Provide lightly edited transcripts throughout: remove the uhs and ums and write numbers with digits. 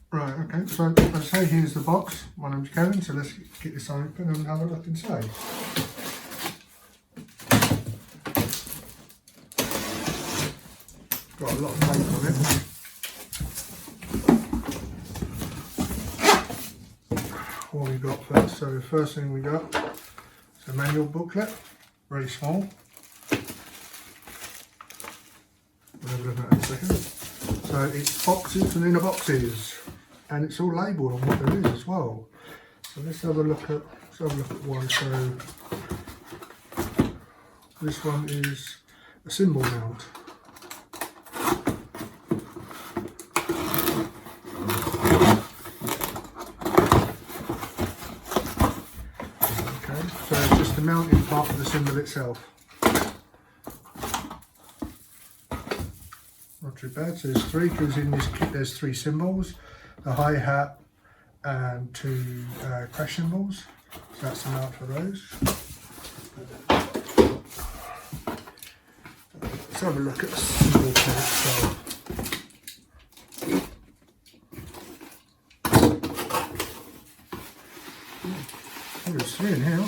Right, okay, so as I say, here's the box. My name's Kevin, so let's get this open and have a look inside. Got a lot of tape on it. What we got first? So the first thing we got is a manual booklet, very small. We'll have a look at that in a second. So it's boxes and inner boxes, and it's all labelled on what there is as well. So let's have a look at one. So this one is a cymbal mount. Okay, so it's just the mounting part of the cymbal itself. Not too bad. So there's three, because in this kit there's three cymbals, the hi-hat and two crash cymbals. So that's the mount for those. Let's have a look at the cymbal kit itself. Oh, there's three in here.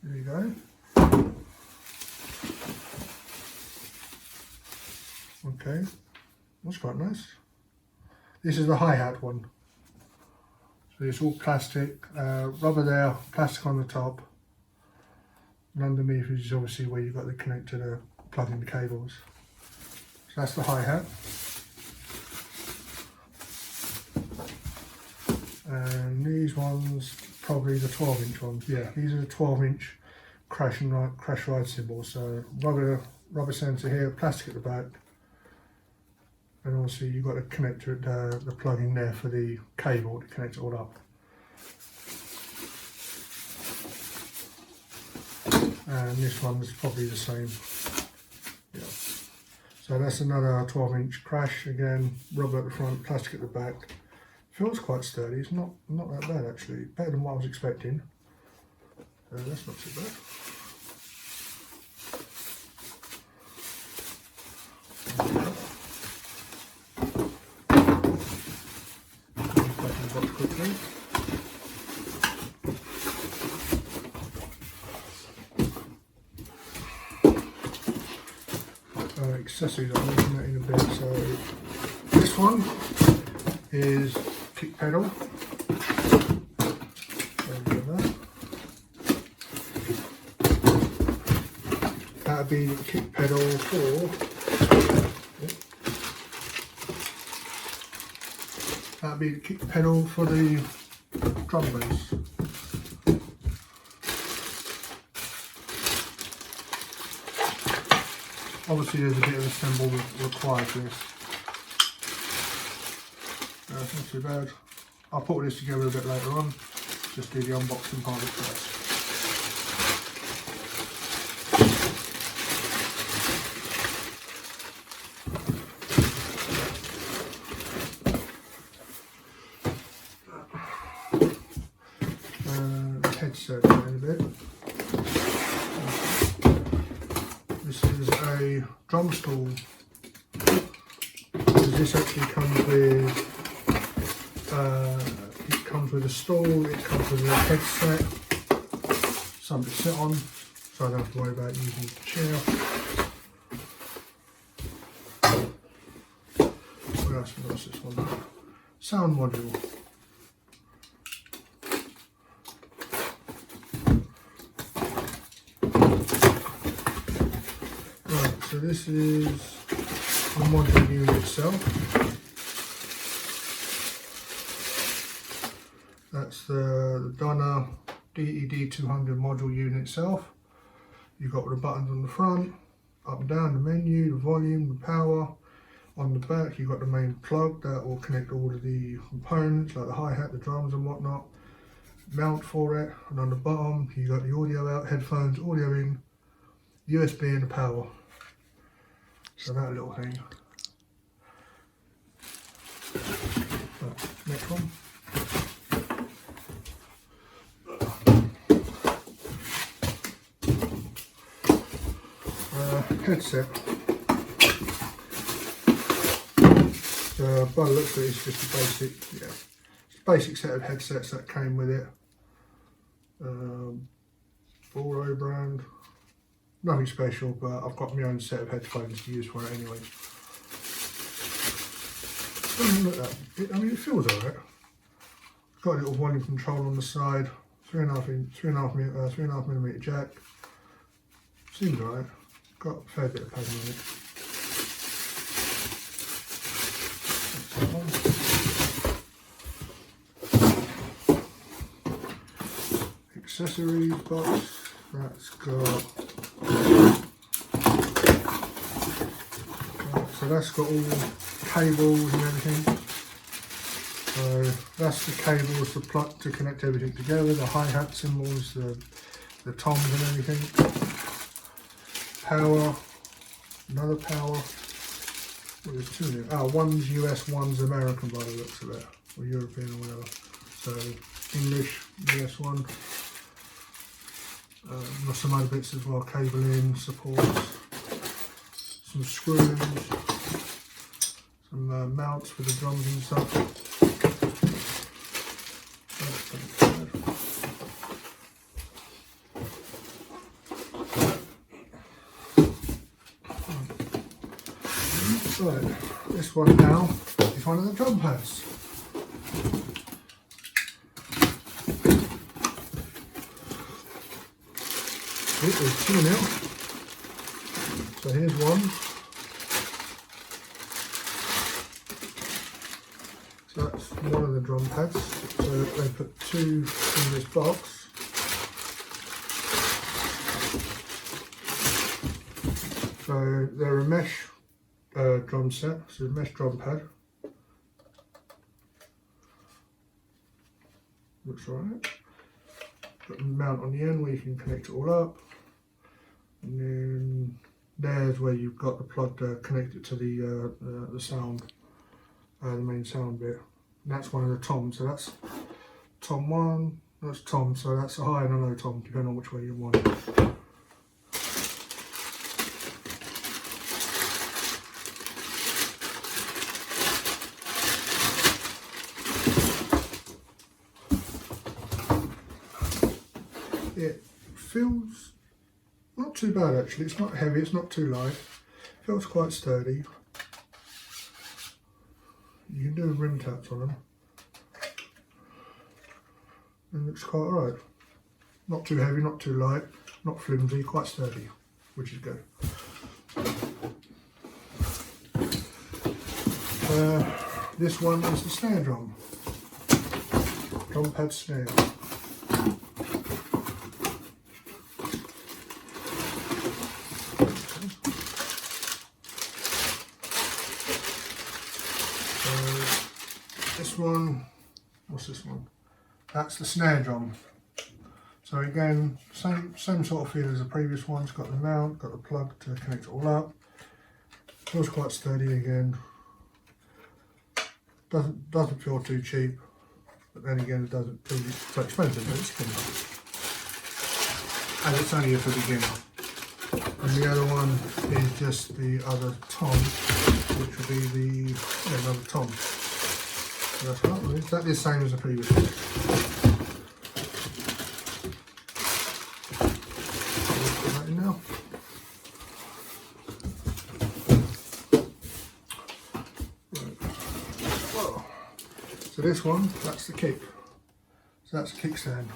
There you go. Okay, that's quite nice. This is the hi-hat one. So it's all plastic, rubber there, plastic on the top. And underneath is obviously where you've got the connector to plug in the cables. So that's the hi-hat. And these ones, probably the 12-inch ones. Yeah, these are the 12-inch crash ride cymbals. So rubber sensor here, plastic at the back. And obviously you've got a connector at the plug in there for the cable to connect it all up. And this one's probably the same. Yeah. So that's another 12-inch crash, again, rubber at the front, plastic at the back. Feels quite sturdy, it's not that bad actually, better than what I was expecting. That's not too bad. Quickly. Accessories, I'm looking at in a bit. So this one is kick pedal. That would be the kick pedal for. That'd be the kick pedal for the drum bass. Obviously there's a bit of assembly required for this. That's not too bad. I'll put this together a bit later on. Just do the unboxing part of it first. Headset in a bit. This is a drum stool. This actually comes with a stool, it comes with a headset, something to sit on, so I don't have to worry about using the chair. What else was this one? Sound module. So this is the module unit itself. That's the Donna DED 200 module unit itself. You've got the buttons on the front, up and down, the menu, the volume, the power. On the back you've got the main plug that will connect all of the components like the hi-hat, the drums and whatnot. Mount for it, and on the bottom you've got the audio out, headphones, audio in, USB and the power. So that little thing. Next one. Headset. By the looks of it, it's just a basic, yeah, basic set of headsets that came with it. Boro brand. Nothing special, but I've got my own set of headphones to use for it anyway. Look at that. I mean, it feels alright. Got a little volume control on the side. 3.5 millimeter jack. Seems alright. Got a fair bit of padding on it. Accessories box. That's got. So that's got all cables and everything. So that's the cables to plug to connect everything together. The hi-hat cymbals, the toms and everything. Power, another power. Well, there's two there. Oh, one's US, one's American by the looks of it, or European or whatever. So English, US one. Got some other bits as well, cabling, supports, some screws, some mounts for the drums and stuff. Right, this one now is one of the drum pads. There's two now. So here's one. So that's one of the drum pads. So they put two in this box. So they're a mesh drum set, so a mesh drum pad. Looks alright. Got a mount on the end where you can connect it all up. And then there's where you've got the plug connected to the sound, the main sound bit. And that's one of the toms. So that's tom 1. That's tom. So that's a high and a low tom, depending on which way you want it. It feels not too bad actually. It's not heavy, it's not too light. It feels quite sturdy. You can do rim taps on them. And it looks quite alright. Not too heavy, not too light, not flimsy, quite sturdy, which is good. This one is the snare drum. Drum pad snare. This one, what's this one? That's the snare drum. So again, same sort of feel as the previous one. It's got the mount, got the plug to connect it all up. Feels quite sturdy again. Doesn't feel too cheap, but then again it doesn't feel so expensive, but it's good enough. And it's only for beginner. And the other one is just the other tom, which will be the another tom. So that's not really exactly the same as the previous one. Put that in now. Right. Whoa. So this one, that's the kick. So that's a kickstand.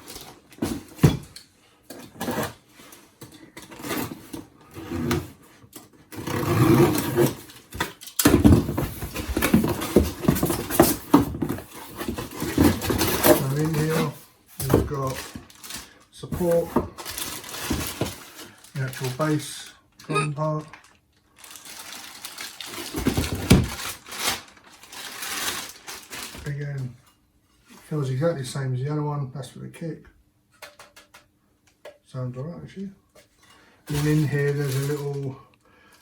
In here we've got support, the actual bass drum part, again feels exactly the same as the other one. That's for the kick. Sounds alright actually. And then in here there's a little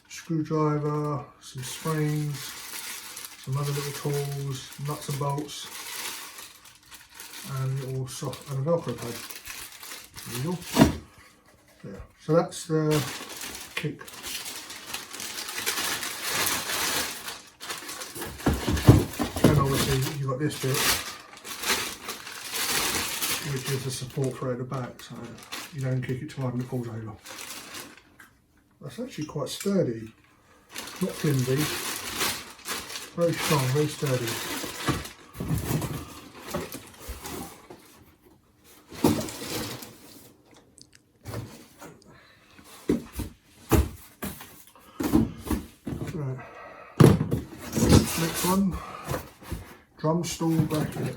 screwdriver, some springs, some other little tools, nuts and bolts, and a little soft and a velcro pad. There you go. There. So that's the kick. And obviously you've got this bit which is the support through at the back, so you don't kick it too hard and it falls over. That's actually quite sturdy, not flimsy, very strong, very sturdy. Right. Next one, drum stool bracket.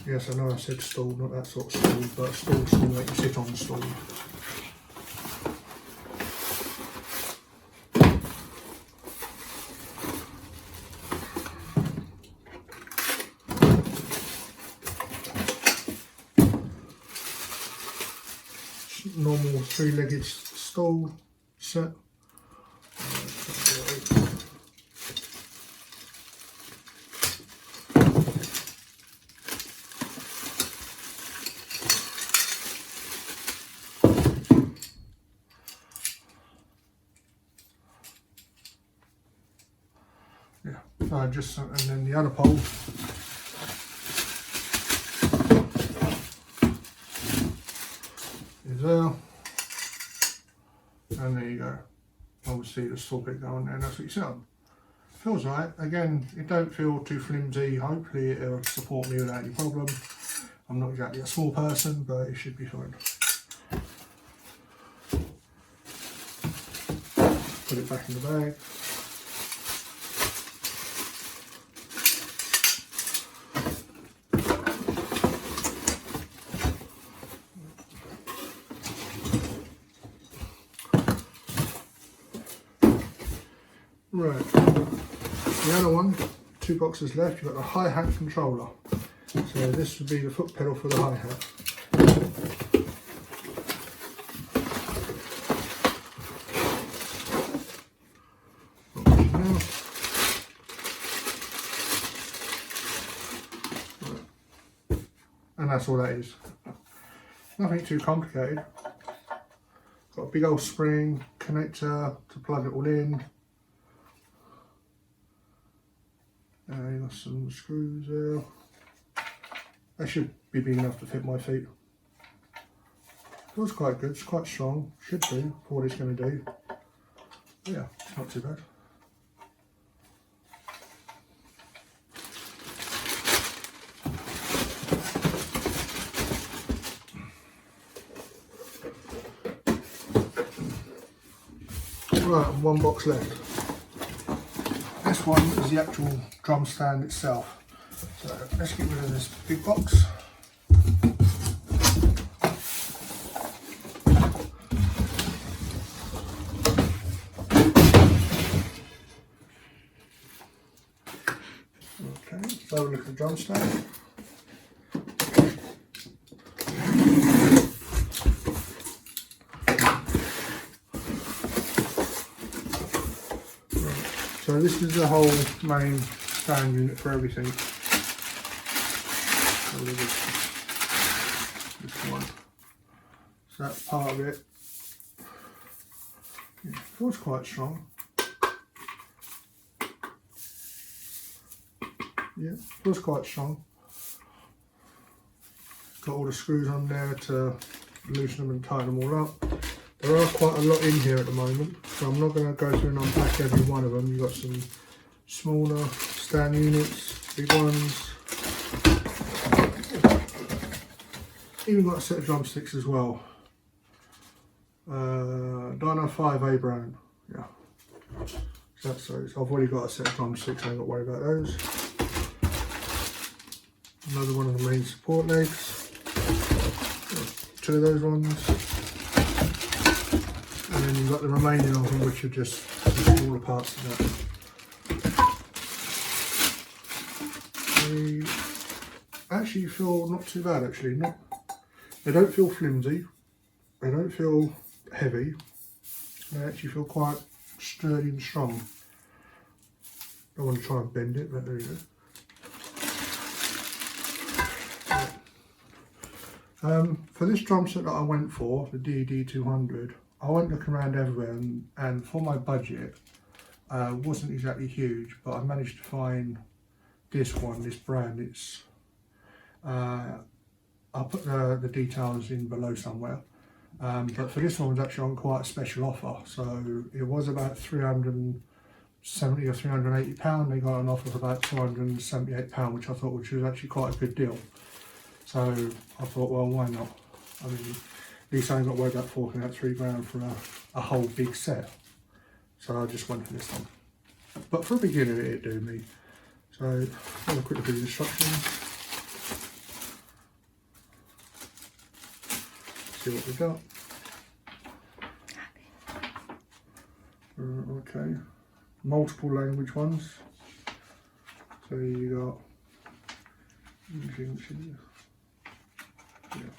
Yes, I know I said stool, not that sort of stool, but a stool that you sit on the stool. Normal three-legged stool set. Yeah, just and then the other pole is there, and there you go. Obviously the saw bit going there, and that's what you sit on. Feels right. Again, it don't feel too flimsy. Hopefully it'll support me without any problem. I'm not exactly a small person, but it should be fine. Put it back in the bag. Right, the other one, 2 boxes left. You've got the hi-hat controller. So this would be the foot pedal for the hi-hat. And that's all that is. Nothing too complicated. Got a big old spring connector to plug it all in. You got some screws there. That should be big enough to fit my feet. Feels quite good, it's quite strong. Should do for what it's going to do. Yeah, it's not too bad. Right, and 1 box left. This one is the actual drum stand itself. So let's get rid of this big box. Okay, let's have a look at the drum stand. So this is the whole main stand unit for everything. This one. So that's part of it. Yeah, feels quite strong. Yeah, feels quite strong. Got all the screws on there to loosen them and tighten them all up. There are quite a lot in here at the moment, so I'm not going to go through and unpack every one of them. You've got some smaller stand units, big ones. Even got a set of drumsticks as well. Dyno 5A brand, yeah. So that's those. I've already got a set of drumsticks, I ain't got to worry about those. Another one of the main support legs. 2 of those ones. And then you've got the remaining of them, which are just the smaller parts of that. They actually feel not too bad, actually. They don't feel flimsy, they don't feel heavy, they actually feel quite sturdy and strong. Don't want to try and bend it, but there you go. For this drum set that I went for, the DED 200, I went looking around everywhere, and for my budget, wasn't exactly huge, but I managed to find this one, this brand. It's I'll put the details in below somewhere. But for this one was actually on quite a special offer, so it was about £370 or £380. They got an offer of about £278, which I thought was actually quite a good deal. So I thought, well, why not? I mean, at least I ain't got to worry about forking out £3 for a whole big set. So I just went for this one. But for a beginner, it'd do me. So have a quick look at the instructions. See what we got. Okay, multiple language ones. So you got yeah.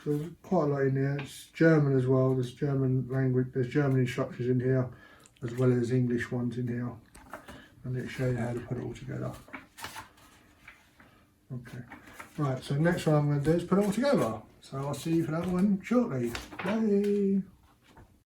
So there's quite a lot in there. It's German as well. There's German language. There's German instructions in here, as well as English ones in here, and it shows you how to put it all together. Okay. Right. So next one I'm going to do is put it all together. So I'll see you for that one shortly. Bye.